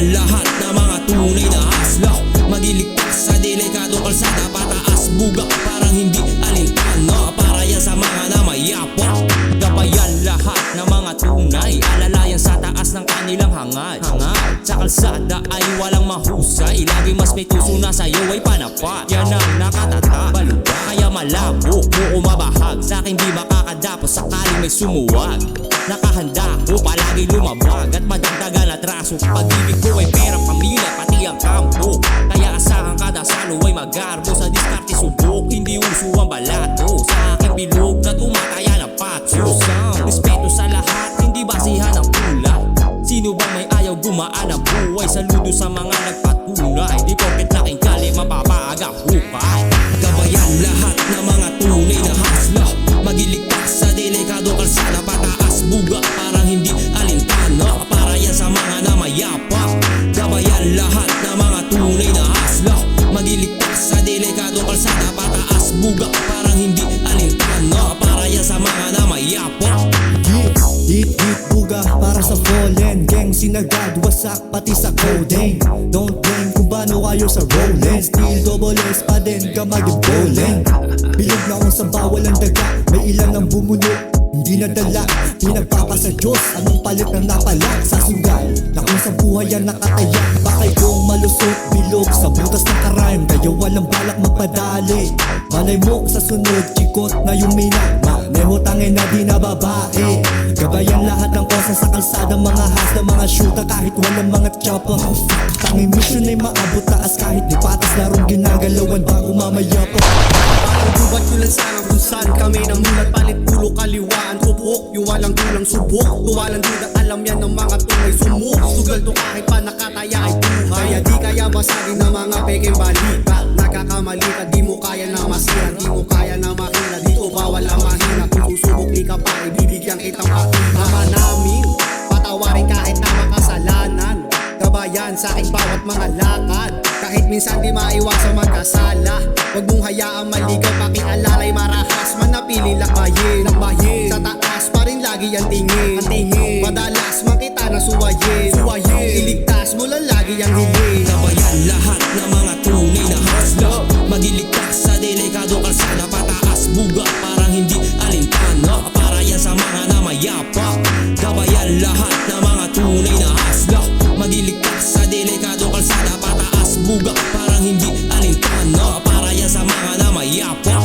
Gabayan lahat ng mga tunay na hasla, magiligtas sa delikadong kalsada, pataas bugak parang hindi alintana, para yan sa mga namayapa. Gabayan lahat ng mga tunay, alalayan sa taas ng kanilang hangad. Sa kalsada ay walang mahusay, lagi mas may tuso na sa'yo ay panapat. Yan ang nakatata, baluga, kaya malabo mo umabahag, sa'kin di makakadapos sakaling may sumuwag. Nakahanda ko palagi lumabag at madagdagan at raso, pag-ibig ko ay pera, pamilya, pati ang kampo. Kaya asahan kada salo ay magarbo, sa diskarte subok, hindi uso ang balato. Sa aking bilog na tumataya ng patso, respeto sa lahat, hindi basihan ng kulay. Sino bang may ayaw gumaan ang buhay? Saludo sa mga nagpatunay, di porket laking kali mapapaaga hukay. Gabayan lahat ng mga tunay na hasla, magiligtas sa delikadong kalsada, pataas buga parang hindi alintana, para yan sa mga namayapa. Gabayan lahat ng mga tunay na hasla, magiligtas sa delikadong kalsada, pataas buga parang hindi alintana, para yan sa mga namayapa. Hit buga para sa fallen gang, sinagad wasak pati sa coding. Don't blame kung paano kayo sa rolling, still double S pa din ka mag-bowling. Bilog na kung sa bawal ang daga, may ilan ang bumuno, hindi nadala, pinagpapasa Diyos, anong palit ng napalag sa sugal, na kung sa buhay yan nakataya. Bakay kong malusot, bilog sa butas ng karayom, kaya walang balak magpadali. Malay mo sa sunod, chikot na yung minama, nehotangin na di na babae. Gabayan lahat ng kosa sa kalsada, mga hasla, mga shoota, kahit walang mga chopper. Tanging mission ay maabot taas, kahit di patas larong ginagalawan bago mamaya pa. Pagbubat ko lang sana kung saan kami namulat, palit ulo kaliwaan, tupok, yung walang dulang subok, tuwalang duda, alam yan ng mga tunay sumuk. Sugal to kahit pa nakataya ay buhay, kaya di kaya basagin ng mga peking balita. Nagkakamali ka, di mo kaya na masira, di mo kaya na makina, dito bawal ang mahina. Kung susubok di ka pa, ibibigyan kitang patina. Ama namin, patawarin kahit na makasalanan, gabayan sa aking bawat mga lakad, kahit minsan di maiwasang magkasala. Huwag mong hayaang maligaw, pakialalay marahas, manapili lakbayin. Sa taas pa rin lagi ang tingin, madalas makita na suwayin. Iligtas mo lang lagi ang hiling. Gabayan lahat ng mga tunay na hasla, magiligtas sa delikadong kalsada, pataas buga parang hindi alintana, para yan sa mga namayapa. Gabayan lahat ng mga tunay na hasla, magiligtas sa delikadong kalsada, pataas buga parang hindi alintana, para yan sa mga namayapa.